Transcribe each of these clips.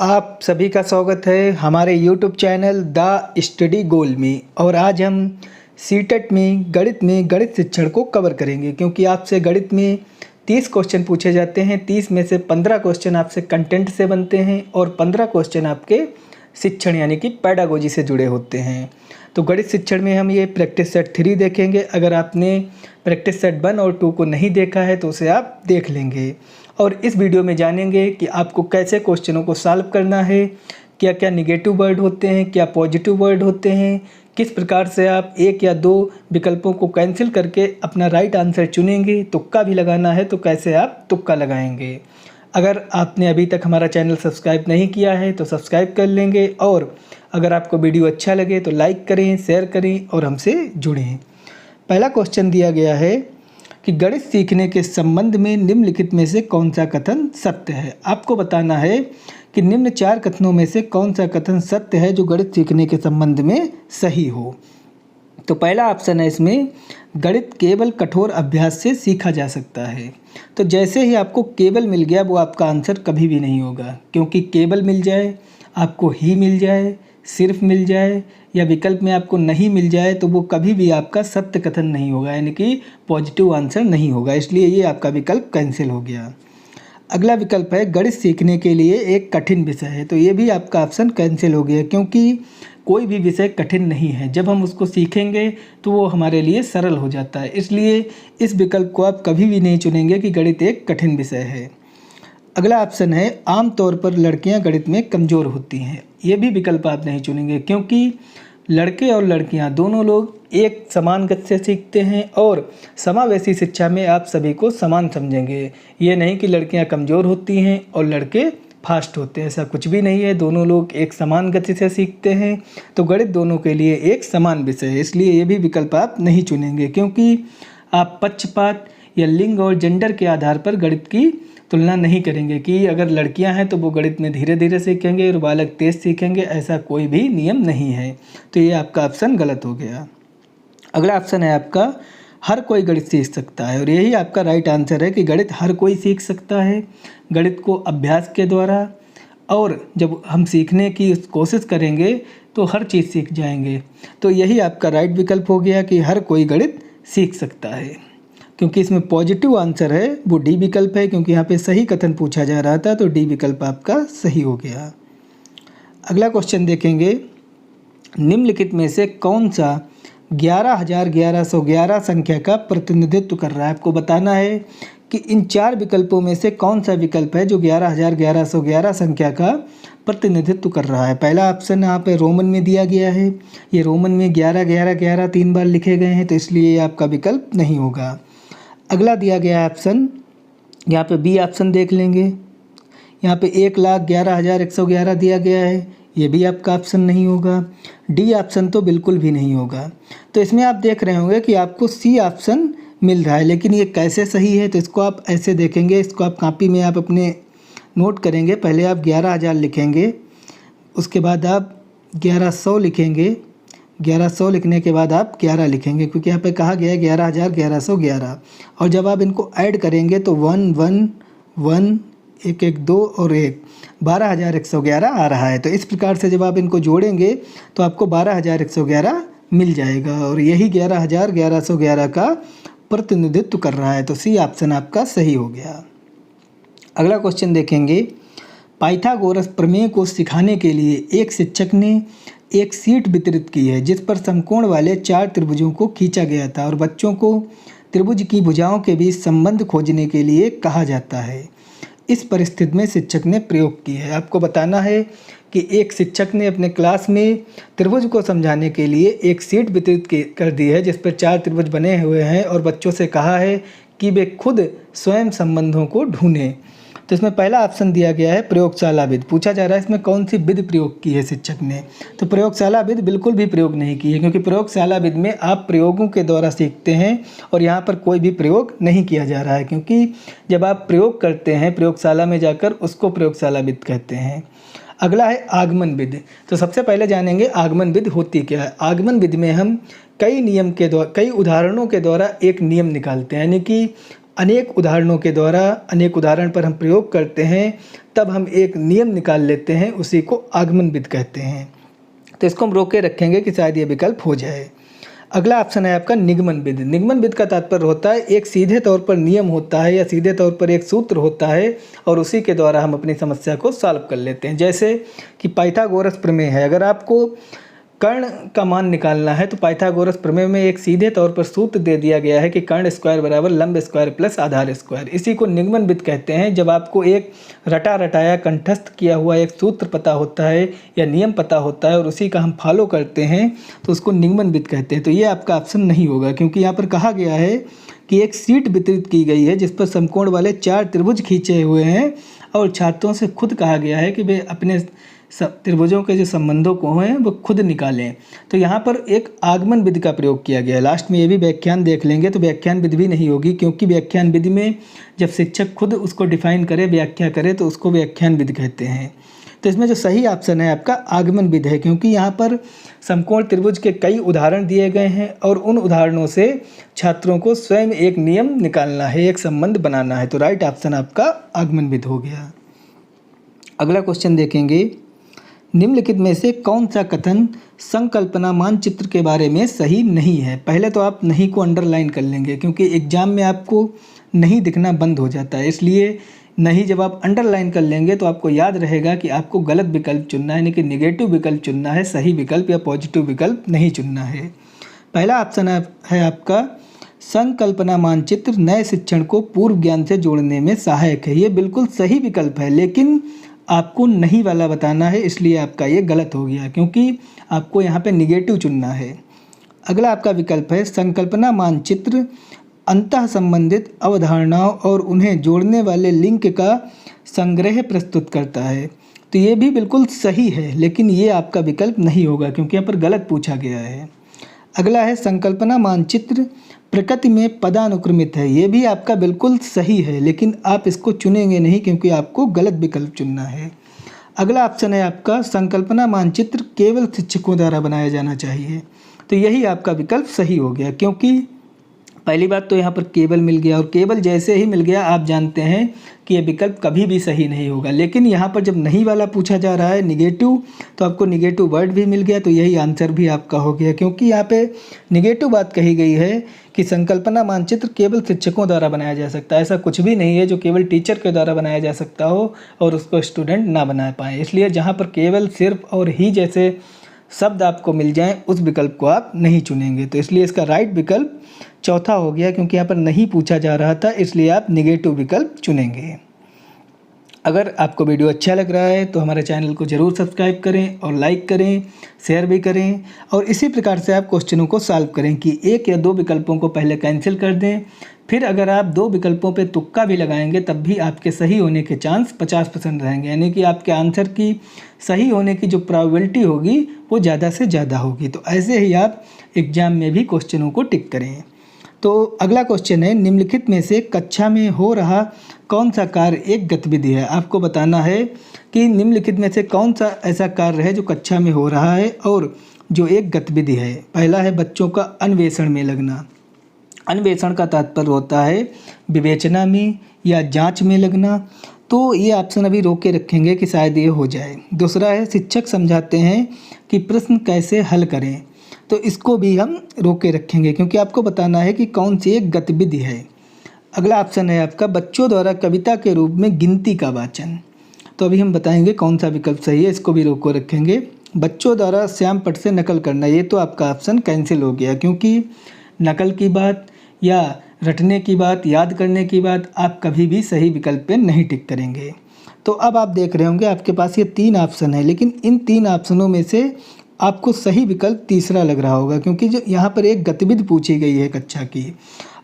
आप सभी का स्वागत है हमारे YouTube चैनल द स्टडी गोल में। और आज हम सीटेट में गणित शिक्षण को कवर करेंगे, क्योंकि आपसे गणित में 30 क्वेश्चन पूछे जाते हैं। 30 में से 15 क्वेश्चन आपसे कंटेंट से बनते हैं और 15 क्वेश्चन आपके शिक्षण यानी कि पैडागोजी से जुड़े होते हैं। तो गणित शिक्षण में हम ये प्रैक्टिस सेट 3 देखेंगे। अगर आपने प्रैक्टिस सेट 1 और 2 को नहीं देखा है तो उसे आप देख लेंगे। और इस वीडियो में जानेंगे कि आपको कैसे क्वेश्चनों को सॉल्व करना है, क्या क्या निगेटिव वर्ड होते हैं, क्या पॉजिटिव वर्ड होते हैं, किस प्रकार से आप 1 या 2 विकल्पों को कैंसिल करके अपना राइट आंसर चुनेंगे। तुक्का भी लगाना है तो कैसे आप तुक्का लगाएंगे। अगर आपने अभी तक हमारा चैनल सब्सक्राइब नहीं किया है तो सब्सक्राइब कर लेंगे, और अगर आपको वीडियो अच्छा लगे तो लाइक करें, शेयर करें और हमसे जुड़ें। पहला क्वेश्चन दिया गया है कि गणित सीखने के संबंध में निम्नलिखित में से कौन सा कथन सत्य है। आपको बताना है कि निम्न 4 कथनों में से कौन सा कथन सत्य है जो गणित सीखने के संबंध में सही हो। तो पहला ऑप्शन है इसमें, गणित केवल कठोर अभ्यास से सीखा जा सकता है। तो जैसे ही आपको केवल मिल गया वो आपका आंसर कभी भी नहीं होगा, क्योंकि केवल मिल जाए, आपको ही मिल जाए, सिर्फ मिल जाए या विकल्प में आपको नहीं मिल जाए तो वो कभी भी आपका सत्य कथन नहीं होगा, यानी कि पॉजिटिव आंसर नहीं होगा। इसलिए ये आपका विकल्प कैंसिल हो गया। अगला विकल्प है, गणित सीखने के लिए एक कठिन विषय है। तो ये भी आपका ऑप्शन कैंसिल हो गया, क्योंकि कोई भी विषय कठिन नहीं है। जब हम उसको सीखेंगे तो वो हमारे लिए सरल हो जाता है। इसलिए इस विकल्प को आप कभी भी नहीं चुनेंगे कि गणित एक कठिन विषय है। अगला ऑप्शन है, आमतौर पर लड़कियां गणित में कमज़ोर होती हैं। ये भी विकल्प आप नहीं चुनेंगे, क्योंकि लड़के और लड़कियां दोनों लोग एक समान गति से सीखते हैं और समावेशी शिक्षा में आप सभी को समान समझेंगे। ये नहीं कि लड़कियां कमज़ोर होती हैं और लड़के फास्ट होते हैं, ऐसा कुछ भी नहीं है। दोनों लोग एक समान गति से सीखते हैं। तो गणित दोनों के लिए एक समान विषय है। इसलिए ये भी विकल्प आप नहीं चुनेंगे, क्योंकि आप पक्षपात या लिंग और जेंडर के आधार पर गणित की तुलना नहीं करेंगे कि अगर लड़कियां हैं तो वो गणित में धीरे धीरे सीखेंगे और बालक तेज सीखेंगे। ऐसा कोई भी नियम नहीं है। तो ये आपका ऑप्शन गलत हो गया। अगला ऑप्शन है आपका, हर कोई गणित सीख सकता है। और यही आपका राइट आंसर है कि गणित हर कोई सीख सकता है। गणित को अभ्यास के द्वारा, और जब हम सीखने की कोशिश करेंगे तो हर चीज़ सीख जाएंगे। तो यही आपका राइट विकल्प हो गया कि हर कोई गणित सीख सकता है। क्योंकि इसमें पॉजिटिव आंसर है वो डी विकल्प है, क्योंकि यहाँ पे सही कथन पूछा जा रहा था, तो डी विकल्प आपका सही हो गया। अगला क्वेश्चन देखेंगे, निम्नलिखित में से कौन सा 11,1111 संख्या का प्रतिनिधित्व कर रहा है। आपको बताना है कि इन 4 विकल्पों में से कौन सा विकल्प है जो 11,1111 संख्या का प्रतिनिधित्व कर रहा है। पहला ऑप्शन यहाँ पे रोमन में दिया गया है। ये रोमन में 11 11 11 3 बार लिखे गए हैं, तो इसलिए ये आपका विकल्प नहीं होगा। अगला दिया गया ऑप्शन, यहाँ पे बी ऑप्शन देख लेंगे। यहाँ पे 1,11,111 दिया गया है, ये भी आपका ऑप्शन नहीं होगा। डी ऑप्शन तो बिल्कुल भी नहीं होगा। तो इसमें आप देख रहे होंगे कि आपको सी ऑप्शन मिल रहा है, लेकिन ये कैसे सही है तो इसको आप ऐसे देखेंगे। इसको आप कॉपी में आप अपने नोट करेंगे। पहले आप 11,000 लिखेंगे, उसके बाद आप 1100 लिखेंगे। 1100 लिखने के बाद आप 11 लिखेंगे, क्योंकि यहाँ पे कहा गया है 11,1111। और जब आप इनको ऐड करेंगे तो 1 1 1 1 1 2 और 1 12,111 आ रहा है। तो इस प्रकार से जब आप इनको जोड़ेंगे तो आपको 12,111 मिल जाएगा, और यही 11,1111 का प्रतिनिधित्व कर रहा है। तो सी ऑप्शन आपका सही हो गया। अगला क्वेश्चन देखेंगे, पाइथागोरस प्रमेय को सिखाने के लिए एक शिक्षक ने एक शीट वितरित की है जिस पर समकोण वाले 4 त्रिभुजों को खींचा गया था, और बच्चों को त्रिभुज की भुजाओं के बीच संबंध खोजने के लिए कहा जाता है। इस परिस्थिति में शिक्षक ने प्रयोग की है। आपको बताना है कि एक शिक्षक ने अपने क्लास में त्रिभुज को समझाने के लिए एक शीट वितरित कर दी है जिस पर 4 त्रिभुज बने हुए हैं, और बच्चों से कहा है कि वे खुद स्वयं संबंधों को ढूंढें। तो इसमें पहला ऑप्शन दिया गया है प्रयोगशाला विधि। पूछा जा रहा है इसमें कौन सी विधि प्रयोग की है शिक्षक ने। तो प्रयोगशाला विधि बिल्कुल भी प्रयोग नहीं की है, क्योंकि प्रयोगशाला विधि में आप प्रयोगों के द्वारा सीखते हैं और यहाँ पर कोई भी प्रयोग नहीं किया जा रहा है। क्योंकि जब आप प्रयोग करते हैं प्रयोगशाला में जाकर, उसको प्रयोगशाला विधि कहते हैं। अगला है आगमन विधि। तो सबसे पहले जानेंगे आगमन विधि होती क्या है। आगमन विधि में हम कई उदाहरणों के द्वारा एक नियम निकालते हैं, यानी कि अनेक उदाहरणों के द्वारा, अनेक उदाहरण पर हम प्रयोग करते हैं, तब हम एक नियम निकाल लेते हैं, उसी को आगमन विधि कहते हैं। तो इसको हम रोक के रखेंगे कि शायद ये विकल्प हो जाए। अगला ऑप्शन है आपका निगमन विधि। निगमन विधि का तात्पर्य होता है एक सीधे तौर पर नियम होता है या सीधे तौर पर एक सूत्र होता है और उसी के द्वारा हम अपनी समस्या को सॉल्व कर लेते हैं। जैसे कि पाइथागोरस प्रमेय है, अगर आपको कर्ण का मान निकालना है तो पाइथागोरस प्रमेय में एक सीधे तौर पर सूत्र दे दिया गया है कि कर्ण स्क्वायर बराबर लंब स्क्वायर प्लस आधार स्क्वायर। इसी को निगमन विधि कहते हैं। जब आपको एक रटा रटाया कंठस्थ किया हुआ एक सूत्र पता होता है या नियम पता होता है और उसी का हम फॉलो करते हैं तो उसको निगमन विधि कहते हैं। तो ये आपका ऑप्शन नहीं होगा, क्योंकि यहाँ पर कहा गया है कि एक शीट वितरित की गई है जिस पर समकोण वाले 4 त्रिभुज खींचे हुए हैं और छात्रों से खुद कहा गया है कि वे अपने त्रिभुजों के जो संबंधों को हैं वो खुद निकालें। तो यहाँ पर एक आगमन विधि का प्रयोग किया गया है। लास्ट में ये भी व्याख्यान देख लेंगे तो व्याख्यान विधि भी नहीं होगी, क्योंकि व्याख्यान विधि में जब शिक्षक खुद उसको डिफाइन करे, व्याख्या करे, तो उसको व्याख्यान विधि कहते हैं। तो इसमें जो सही ऑप्शन है आपका आगमन विधि है, क्योंकि यहाँ पर समकोण त्रिभुज के कई उदाहरण दिए गए हैं और उन उदाहरणों से छात्रों को स्वयं एक नियम निकालना है, एक संबंध बनाना है। तो राइट ऑप्शन आपका आगमन विधि हो गया। अगला क्वेश्चन देखेंगे, निम्नलिखित में से कौन सा कथन संकल्पना मानचित्र के बारे में सही नहीं है। पहले तो आप नहीं को अंडरलाइन कर लेंगे, क्योंकि एग्जाम में आपको नहीं दिखना बंद हो जाता है, इसलिए नहीं जब आप अंडरलाइन कर लेंगे तो आपको याद रहेगा कि आपको गलत विकल्प चुनना है, यानी कि निगेटिव विकल्प चुनना है, सही विकल्प या पॉजिटिव विकल्प नहीं चुनना है। पहला ऑप्शन है आपका संकल्पना मानचित्र नए शिक्षण को पूर्व ज्ञान से जोड़ने में सहायक है। ये बिल्कुल सही विकल्प है, लेकिन आपको नहीं वाला बताना है, इसलिए आपका ये गलत हो गया, क्योंकि आपको यहाँ पे निगेटिव चुनना है। अगला आपका विकल्प है संकल्पना मानचित्र अंतः संबंधित अवधारणाओं और उन्हें जोड़ने वाले लिंक का संग्रह प्रस्तुत करता है। तो ये भी बिल्कुल सही है, लेकिन ये आपका विकल्प नहीं होगा, क्योंकि यहाँ पर गलत पूछा गया है। अगला है संकल्पना मानचित्र प्रकृति में पदानुक्रमित है। ये भी आपका बिल्कुल सही है, लेकिन आप इसको चुनेंगे नहीं, क्योंकि आपको गलत विकल्प चुनना है। अगला ऑप्शन है आपका संकल्पना मानचित्र केवल शिक्षकों द्वारा बनाया जाना चाहिए। तो यही आपका विकल्प सही हो गया, क्योंकि पहली बात तो यहाँ पर केवल मिल गया और केवल जैसे ही मिल गया आप जानते हैं कि ये विकल्प कभी भी सही नहीं होगा। लेकिन यहाँ पर जब नहीं वाला पूछा जा रहा है निगेटिव, तो आपको निगेटिव वर्ड भी मिल गया, तो यही आंसर भी आपका हो गया, क्योंकि यहाँ पे निगेटिव बात कही गई है कि संकल्पना मानचित्र केवल शिक्षकों द्वारा बनाया जा सकता है। ऐसा कुछ भी नहीं है जो केवल टीचर के द्वारा बनाया जा सकता हो और उसको स्टूडेंट ना बना पाए। इसलिए जहाँ पर केवल, सिर्फ और ही जैसे शब्द आपको मिल जाएं उस विकल्प को आप नहीं चुनेंगे। तो इसलिए इसका राइट विकल्प चौथा हो गया, क्योंकि यहाँ पर नहीं पूछा जा रहा था, इसलिए आप निगेटिव विकल्प चुनेंगे। अगर आपको वीडियो अच्छा लग रहा है तो हमारे चैनल को ज़रूर सब्सक्राइब करें और लाइक करें, शेयर भी करें, और इसी प्रकार से आप क्वेश्चनों को सॉल्व करें कि एक या दो विकल्पों को पहले कैंसिल कर दें, फिर अगर आप दो विकल्पों पे तुक्का भी लगाएंगे तब भी आपके सही होने के चांस 50% रहेंगे, यानी कि आपके आंसर की सही होने की जो प्रोबेबिलिटी होगी वो ज़्यादा से ज़्यादा होगी। तो ऐसे ही आप एग्ज़ाम में भी क्वेश्चनों को टिक करें। तो अगला क्वेश्चन है, निम्नलिखित में से कक्षा में हो रहा कौन सा कार्य एक गतिविधि है। आपको बताना है कि निम्नलिखित में से कौन सा ऐसा कार्य है जो कक्षा में हो रहा है और जो एक गतिविधि है। पहला है बच्चों का अन्वेषण में लगना। अन्वेषण का तात्पर्य होता है विवेचना में या जांच में लगना, तो ये ऑप्शन अभी रोक के रखेंगे कि शायद ये हो जाए। दूसरा है शिक्षक समझाते हैं कि प्रश्न कैसे हल करें, तो इसको भी हम रोक के रखेंगे, क्योंकि आपको बताना है कि कौन सी एक गतिविधि है। अगला ऑप्शन है आपका बच्चों द्वारा कविता के रूप में गिनती का वाचन, तो अभी हम बताएंगे कौन सा विकल्प सही है, इसको भी रोक कर रखेंगे। बच्चों द्वारा श्याम पट से नकल करना, ये तो आपका ऑप्शन कैंसिल हो गया, क्योंकि नकल की बात या रटने की बात, याद करने की बात आप कभी भी सही विकल्प पे नहीं टिक करेंगे। तो अब आप देख रहे होंगे आपके पास ये 3 ऑप्शन है, लेकिन इन 3 ऑप्शनों में से आपको सही विकल्प तीसरा लग रहा होगा, क्योंकि जो यहाँ पर एक गतिविधि पूछी गई है कक्षा की,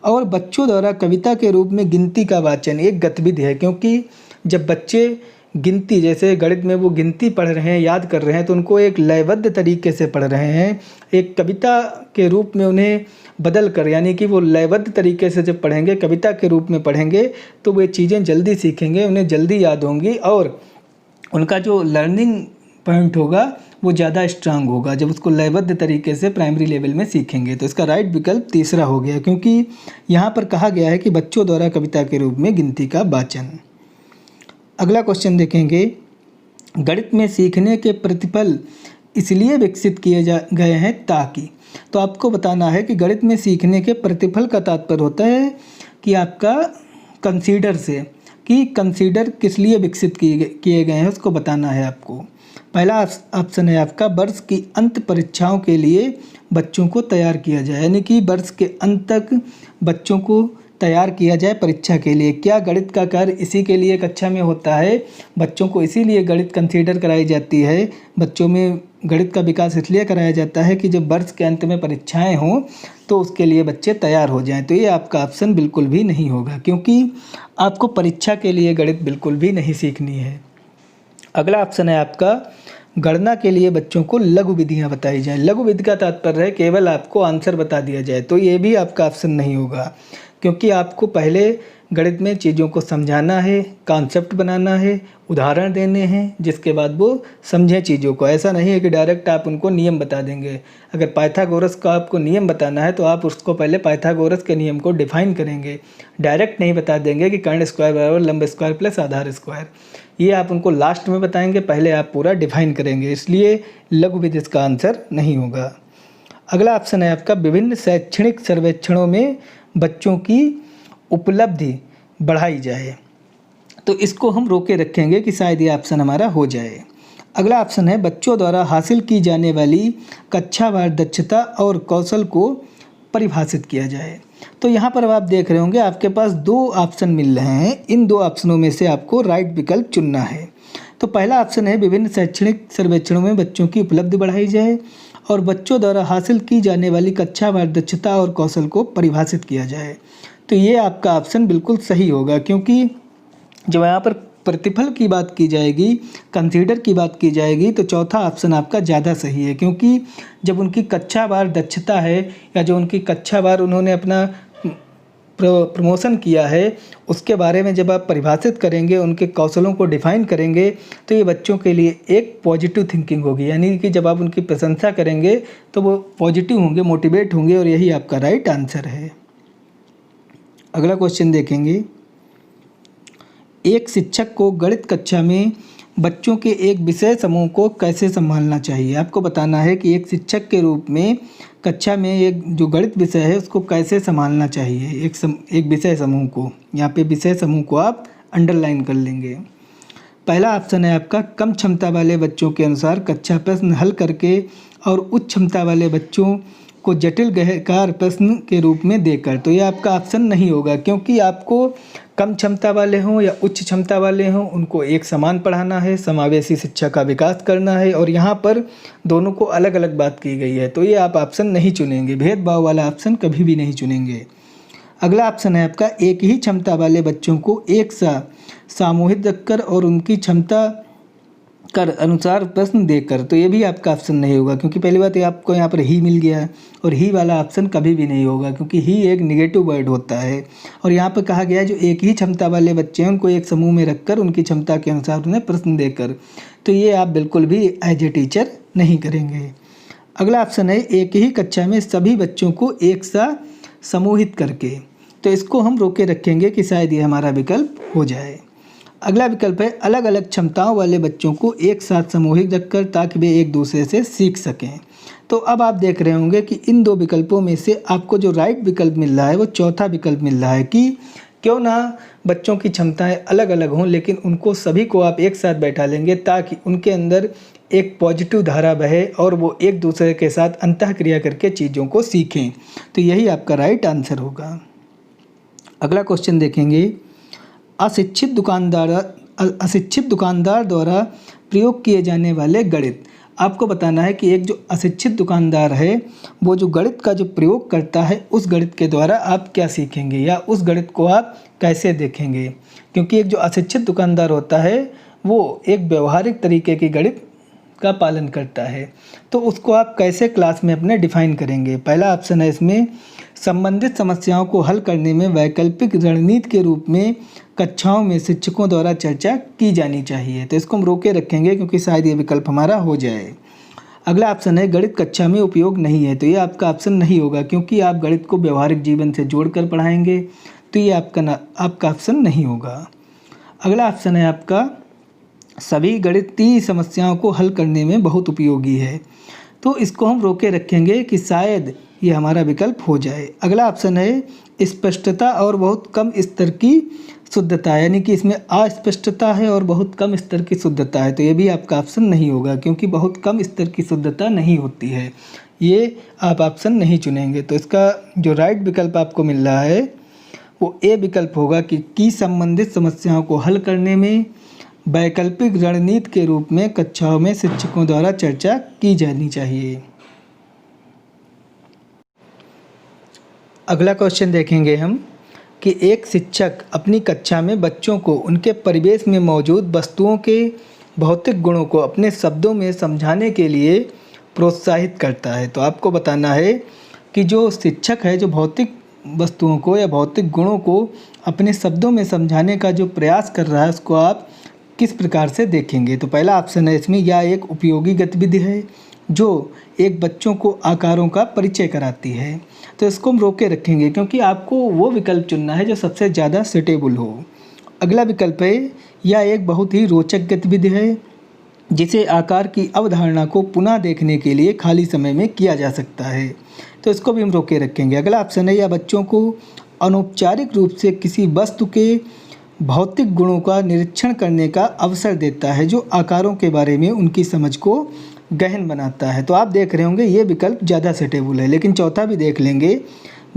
और बच्चों द्वारा कविता के रूप में गिनती का वाचन एक गतिविधि है, क्योंकि जब बच्चे गिनती, जैसे गणित में वो गिनती पढ़ रहे हैं, याद कर रहे हैं, तो उनको एक लयबद्ध तरीके से पढ़ रहे हैं, एक कविता के रूप में उन्हें बदल कर, यानी कि वो लयबद्ध तरीके से जब पढ़ेंगे, कविता के रूप में पढ़ेंगे, तो वे चीज़ें जल्दी सीखेंगे, उन्हें जल्दी याद होंगी और उनका जो लर्निंग पॉइंट होगा वो ज़्यादा स्ट्रांग होगा जब उसको लयबद्ध तरीके से प्राइमरी लेवल में सीखेंगे। तो इसका राइट विकल्प तीसरा हो गया, क्योंकि यहाँ पर कहा गया है कि बच्चों द्वारा कविता के रूप में गिनती का वाचन। अगला क्वेश्चन देखेंगे, गणित में सीखने के प्रतिफल इसलिए विकसित किए गए हैं ताकि। तो आपको बताना है कि गणित में सीखने के प्रतिफल का तात्पर्य होता है कि आपका कंसीडर से, कि कंसीडर किस लिए विकसित किए गए हैं उसको बताना है आपको। पहला ऑप्शन है आपका वर्ष की अंत परीक्षाओं के लिए बच्चों को तैयार किया जाए, यानी कि वर्ष के अंत तक बच्चों को तैयार किया जाए परीक्षा के लिए। क्या गणित का कार्य इसी के लिए कक्षा में होता है? बच्चों को इसीलिए गणित कंसीडर कराई जाती है, बच्चों में गणित का विकास इसलिए कराया जाता है कि जब वर्ष के अंत में परीक्षाएं हों तो उसके लिए बच्चे तैयार हो जाएं। तो ये आपका ऑप्शन बिल्कुल भी नहीं होगा, क्योंकि आपको परीक्षा के लिए गणित बिल्कुल भी नहीं सीखनी है। अगला ऑप्शन है आपका, गणना के लिए बच्चों को लघु विधियाँ बताई जाएँ। लघु विधि का तात्पर्य है केवल आपको आंसर बता दिया जाए, तो ये भी आपका ऑप्शन नहीं होगा, क्योंकि आपको पहले गणित में चीज़ों को समझाना है, कॉन्सेप्ट बनाना है, उदाहरण देने हैं, जिसके बाद वो समझें चीज़ों को। ऐसा नहीं है कि डायरेक्ट आप उनको नियम बता देंगे। अगर पाइथागोरस का आपको नियम बताना है तो आप उसको पहले पाइथागोरस के नियम को डिफाइन करेंगे, डायरेक्ट नहीं बता देंगे कि कर्ण स्क्वायर बराबर लंब स्क्वायर प्लस आधार स्क्वायर। ये आप उनको लास्ट में बताएंगे, पहले आप पूरा डिफाइन करेंगे, इसलिए लघु विधि इसका आंसर नहीं होगा। अगला ऑप्शन है आपका, विभिन्न शैक्षणिक सर्वेक्षणों में बच्चों की उपलब्धि बढ़ाई जाए। तो इसको हम रोके रखेंगे कि शायद ये ऑप्शन हमारा हो जाए। अगला ऑप्शन है, बच्चों द्वारा हासिल की जाने वाली कक्षावार दक्षता और कौशल को परिभाषित किया जाए। तो यहाँ पर आप देख रहे होंगे आपके पास दो ऑप्शन मिल रहे हैं, इन दो ऑप्शनों में से आपको राइट विकल्प चुनना है। तो पहला ऑप्शन है, विभिन्न शैक्षणिक सर्वेक्षणों में बच्चों की उपलब्धि बढ़ाई जाए और बच्चों द्वारा हासिल की जाने वाली कक्षावार दक्षता और कौशल को परिभाषित किया जाए। तो ये आपका ऑप्शन बिल्कुल सही होगा, क्योंकि जब यहाँ पर प्रतिफल की बात की जाएगी, कंसीडर की बात की जाएगी, तो चौथा ऑप्शन आपका ज़्यादा सही है, क्योंकि जब उनकी कक्षावार दक्षता है या जो उनकी कक्षावार उन्होंने अपना प्रमोशन किया है उसके बारे में जब आप परिभाषित करेंगे, उनके कौशलों को डिफाइन करेंगे, तो ये बच्चों के लिए एक पॉजिटिव थिंकिंग होगी, यानी कि जब आप उनकी प्रशंसा करेंगे तो वो पॉजिटिव होंगे, मोटिवेट होंगे, और यही आपका राइट आंसर है। अगला क्वेश्चन देखेंगे, एक शिक्षक को गणित कक्षा में बच्चों के एक विषय समूह को कैसे संभालना चाहिए। आपको बताना है कि एक शिक्षक के रूप में कक्षा में एक जो गणित विषय है उसको कैसे संभालना चाहिए, एक विषय समूह को। यहाँ पे विषय समूह को आप अंडरलाइन कर लेंगे। पहला ऑप्शन है आपका, कम क्षमता वाले बच्चों के अनुसार कक्षा प्रश्न हल करके और उच्च क्षमता वाले बच्चों को जटिल गहकार प्रश्न के रूप में देकर। तो ये आपका ऑप्शन नहीं होगा, क्योंकि आपको कम क्षमता वाले हों या उच्च क्षमता वाले हों उनको एक समान पढ़ाना है, समावेशी शिक्षा का विकास करना है, और यहाँ पर दोनों को अलग अलग बात की गई है। तो ये आप ऑप्शन नहीं चुनेंगे, भेदभाव वाला ऑप्शन कभी भी नहीं चुनेंगे। अगला ऑप्शन है आपका, एक ही क्षमता वाले बच्चों को एक साथ सामूहिक रखकर और उनकी क्षमता कर अनुसार प्रश्न देकर। तो ये भी आपका ऑप्शन नहीं होगा, क्योंकि पहली बात ये आपको यहाँ पर ही मिल गया है, और ही वाला ऑप्शन कभी भी नहीं होगा, क्योंकि ही एक निगेटिव वर्ड होता है। और यहाँ पर कहा गया है जो एक ही क्षमता वाले बच्चे हैं उनको एक समूह में रखकर उनकी क्षमता के अनुसार उन्हें प्रश्न देकर। तो ये आप बिल्कुल भी एज ए टीचर नहीं करेंगे। अगला ऑप्शन है, एक ही कक्षा में सभी बच्चों को एक साथ समूहित करके। तो इसको हम रोके रखेंगे कि शायद ये हमारा विकल्प हो जाए। अगला विकल्प है, अलग अलग क्षमताओं वाले बच्चों को एक साथ समूहित रखकर ताकि वे एक दूसरे से सीख सकें। तो अब आप देख रहे होंगे कि इन दो विकल्पों में से आपको जो राइट विकल्प मिल रहा है वो चौथा विकल्प मिल रहा है, कि क्यों ना बच्चों की क्षमताएं अलग अलग हों लेकिन उनको सभी को आप एक साथ बैठा लेंगे ताकि उनके अंदर एक पॉजिटिव धारा बहे और वो एक दूसरे के साथ अंतःक्रिया करके चीज़ों को सीखें। तो यही आपका राइट आंसर होगा। अगला क्वेश्चन देखेंगे, अशिक्षित दुकानदार द्वारा प्रयोग किए जाने वाले गणित। आपको बताना है कि एक जो अशिक्षित दुकानदार है वो जो गणित का जो प्रयोग करता है उस गणित के द्वारा आप क्या सीखेंगे या उस गणित को आप कैसे देखेंगे। क्योंकि एक जो अशिक्षित दुकानदार होता है वो एक व्यवहारिक तरीके की गणित का पालन करता है। तो उसको आप कैसे क्लास में अपने डिफाइन करेंगे? पहला ऑप्शन है इसमें, संबंधित समस्याओं को हल करने में वैकल्पिक रणनीति के रूप में कक्षाओं में शिक्षकों द्वारा चर्चा की जानी चाहिए। तो इसको हम रोके रखेंगे क्योंकि शायद ये विकल्प हमारा हो जाए। अगला ऑप्शन है, गणित कक्षा में उपयोग नहीं है। तो ये आपका ऑप्शन नहीं होगा क्योंकि आप गणित को व्यवहारिक जीवन से जोड़कर पढ़ाएंगे, तो ये आपका ऑप्शन नहीं होगा। अगला ऑप्शन है आपका, सभी गणितीय समस्याओं को हल करने में बहुत उपयोगी है। तो इसको हम रोके रखेंगे कि शायद ये हमारा विकल्प हो जाए। अगला ऑप्शन है, स्पष्टता और बहुत कम स्तर की शुद्धता, यानी कि इसमें अस्पष्टता है और बहुत कम स्तर की शुद्धता है। तो ये भी आपका ऑप्शन नहीं होगा क्योंकि बहुत कम स्तर की शुद्धता नहीं होती है, ये आप ऑप्शन नहीं चुनेंगे। तो इसका जो राइट विकल्प आपको मिल रहा है वो ए विकल्प होगा कि संबंधित समस्याओं को हल करने में वैकल्पिक रणनीति के रूप में कक्षाओं में शिक्षकों द्वारा चर्चा की जानी चाहिए। अगला क्वेश्चन देखेंगे हम कि एक शिक्षक अपनी कक्षा में बच्चों को उनके परिवेश में मौजूद वस्तुओं के भौतिक गुणों को अपने शब्दों में समझाने के लिए प्रोत्साहित करता है। तो आपको बताना है कि जो शिक्षक है जो भौतिक वस्तुओं को या भौतिक गुणों को अपने शब्दों में समझाने का जो प्रयास कर रहा है उसको आप किस प्रकार से देखेंगे? तो पहला ऑप्शन है इसमें, या एक उपयोगी गतिविधि है जो एक बच्चों को आकारों का परिचय कराती है। तो इसको हम रोके रखेंगे क्योंकि आपको वो विकल्प चुनना है जो सबसे ज़्यादा सुटेबल हो। अगला विकल्प है, या एक बहुत ही रोचक गतिविधि है जिसे आकार की अवधारणा को पुनः देखने के लिए खाली समय में किया जा सकता है। तो इसको भी हम रोके रखेंगे। अगला ऑप्शन है, या बच्चों को अनौपचारिक रूप से किसी वस्तु के भौतिक गुणों का निरीक्षण करने का अवसर देता है जो आकारों के बारे में उनकी समझ को गहन बनाता है। तो आप देख रहे होंगे ये विकल्प ज़्यादा सुटेबल है। लेकिन चौथा भी देख लेंगे,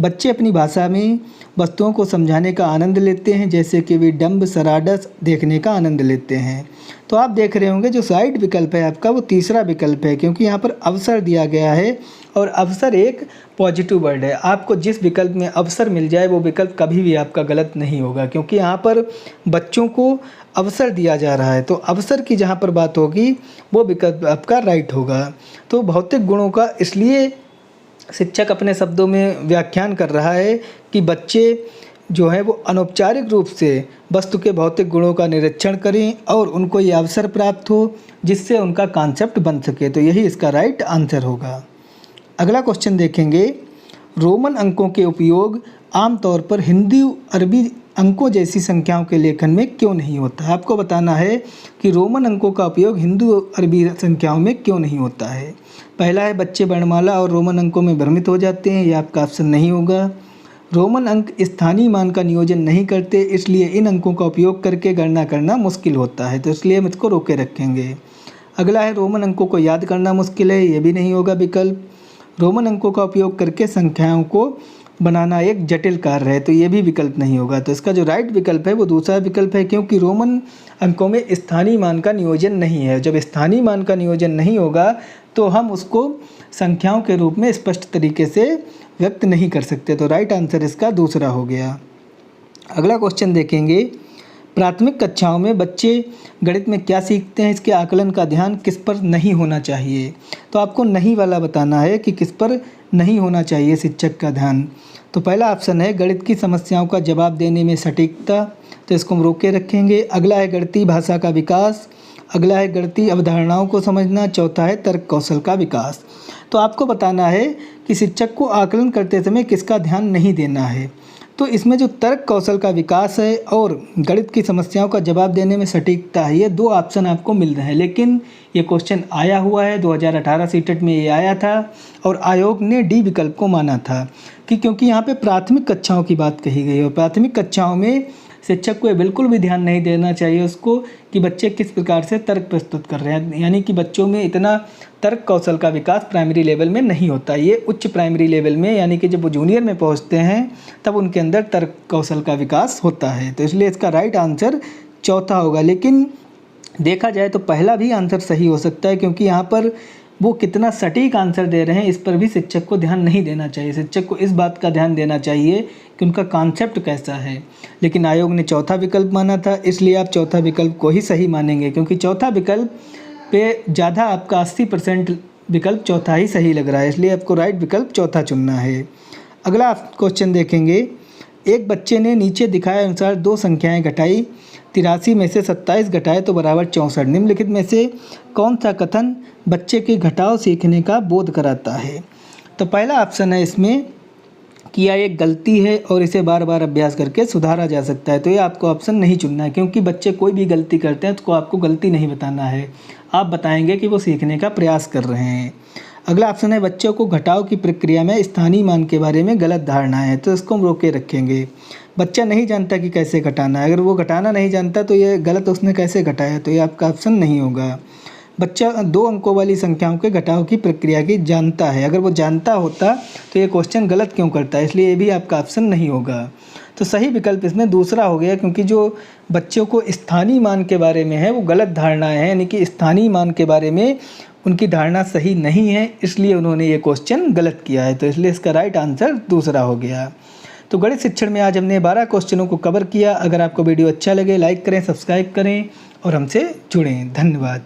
बच्चे अपनी भाषा में वस्तुओं को समझाने का आनंद लेते हैं, जैसे कि वे डम्ब सराडस देखने का आनंद लेते हैं। तो आप देख रहे होंगे जो साइड विकल्प है आपका वो तीसरा विकल्प है क्योंकि यहाँ पर अवसर दिया गया है और अवसर एक पॉजिटिव वर्ड है। आपको जिस विकल्प में अवसर मिल जाए वो विकल्प कभी भी आपका गलत नहीं होगा क्योंकि यहाँ पर बच्चों को अवसर दिया जा रहा है। तो अवसर की जहाँ पर बात होगी वो विकल्प आपका राइट होगा। तो भौतिक गुणों का इसलिए शिक्षक अपने शब्दों में व्याख्यान कर रहा है कि बच्चे जो है वो अनौपचारिक रूप से वस्तु के भौतिक गुणों का निरीक्षण करें और उनको ये अवसर प्राप्त हो जिससे उनका कॉन्सेप्ट बन सके। तो यही इसका राइट आंसर होगा। अगला क्वेश्चन देखेंगे, रोमन अंकों के उपयोग आमतौर पर हिंदी अरबी अंकों जैसी संख्याओं के लेखन में क्यों नहीं होता है? आपको बताना है कि रोमन अंकों का उपयोग हिंदू अरबी संख्याओं में क्यों नहीं होता है। पहला है, बच्चे वर्णमाला और रोमन अंकों में भ्रमित हो जाते हैं, यह आपका ऑप्शन नहीं होगा। रोमन अंक स्थानीय मान का नियोजन नहीं करते, इसलिए इन अंकों का उपयोग करके गणना करना मुश्किल होता है, तो इसलिए हम इसको रोके रखेंगे। अगला है, रोमन अंकों को याद करना मुश्किल है, ये भी नहीं होगा विकल्प। रोमन अंकों का उपयोग करके संख्याओं को बनाना एक जटिल कार्य है, तो ये भी विकल्प नहीं होगा। तो इसका जो राइट विकल्प है वो दूसरा विकल्प है क्योंकि रोमन अंकों में स्थानीय मान का नियोजन नहीं है। जब स्थानीय मान का नियोजन नहीं होगा तो हम उसको संख्याओं के रूप में स्पष्ट तरीके से व्यक्त नहीं कर सकते। तो राइट आंसर इसका दूसरा हो गया। अगला क्वेश्चन देखेंगे, प्राथमिक कक्षाओं में बच्चे गणित में क्या सीखते हैं, इसके आकलन का ध्यान किस पर नहीं होना चाहिए? तो आपको नहीं वाला बताना है कि किस पर नहीं होना चाहिए शिक्षक का ध्यान। तो पहला ऑप्शन है गणित की समस्याओं का जवाब देने में सटीकता, तो इसको हम रोके रखेंगे। अगला है गणितीय भाषा का विकास। अगला है गणितीय अवधारणाओं को समझना। चौथा है तर्क कौशल का विकास। तो आपको बताना है कि शिक्षक को आकलन करते समय किसका ध्यान नहीं देना है। तो इसमें जो तर्क कौशल का विकास है और गणित की समस्याओं का जवाब देने में सटीकता है, ये दो ऑप्शन आपको मिल रहे हैं। लेकिन ये क्वेश्चन आया हुआ है 2018 सीटेट में ये आया था और आयोग ने डी विकल्प को माना था कि क्योंकि यहाँ पे प्राथमिक कक्षाओं की बात कही गई है और प्राथमिक कक्षाओं में शिक्षक को ये बिल्कुल भी ध्यान नहीं देना चाहिए उसको कि बच्चे किस प्रकार से तर्क प्रस्तुत कर रहे हैं, यानी कि बच्चों में इतना तर्क कौशल का विकास प्राइमरी लेवल में नहीं होता। ये उच्च प्राइमरी लेवल में यानी कि जब वो जूनियर में पहुंचते हैं तब उनके अंदर तर्क कौशल का विकास होता है। तो इसलिए इसका राइट आंसर चौथा होगा। लेकिन देखा जाए तो पहला भी आंसर सही हो सकता है क्योंकि यहाँ पर वो कितना सटीक आंसर दे रहे हैं इस पर भी शिक्षक को ध्यान नहीं देना चाहिए। शिक्षक को इस बात का ध्यान देना चाहिए कि उनका कॉन्सेप्ट कैसा है। लेकिन आयोग ने चौथा विकल्प माना था, इसलिए आप चौथा विकल्प को ही सही मानेंगे क्योंकि चौथा विकल्प पे ज़्यादा आपका 80% विकल्प चौथा ही सही लग रहा है, इसलिए आपको राइट विकल्प चौथा चुनना है। अगला आप क्वेश्चन देखेंगे। एक बच्चे ने नीचे दिखाए अनुसार दो संख्याएं घटाई, 83 में से 27 घटाए तो बराबर 64। निम्नलिखित में से कौन सा कथन बच्चे के घटाव सीखने का बोध कराता है? तो पहला ऑप्शन है इसमें कि यह एक गलती है और इसे बार बार अभ्यास करके सुधारा जा सकता है। तो ये आपको ऑप्शन नहीं चुनना है, क्योंकि बच्चे कोई भी गलती करते हैं तो आपको गलती नहीं बताना है, आप बताएंगे कि वो सीखने का प्रयास कर रहे हैं। अगला ऑप्शन है बच्चों को घटाव की प्रक्रिया में स्थानीय मान के बारे में गलत धारणा है, तो इसको हम रोके रखेंगे। बच्चा नहीं जानता कि कैसे घटाना है, अगर वो घटाना नहीं जानता तो ये गलत उसने कैसे घटाया, तो ये आपका ऑप्शन नहीं होगा। बच्चा 2 अंकों वाली संख्याओं के घटाव की प्रक्रिया की जानता है, अगर वो जानता होता तो ये क्वेश्चन गलत क्यों करता है, इसलिए ये भी आपका ऑप्शन नहीं होगा। तो सही विकल्प इसमें दूसरा हो गया, क्योंकि जो बच्चों को स्थानीय मान के बारे में है वो गलत धारणा है, यानी कि स्थानीय मान के बारे में उनकी धारणा सही नहीं है, इसलिए उन्होंने ये क्वेश्चन गलत किया है। तो इसलिए इसका राइट आंसर दूसरा हो गया। तो गणित शिक्षण में आज हमने 12 क्वेश्चनों को कवर किया। अगर आपको वीडियो अच्छा लगे लाइक करें, सब्सक्राइब करें और हमसे जुड़ें। धन्यवाद।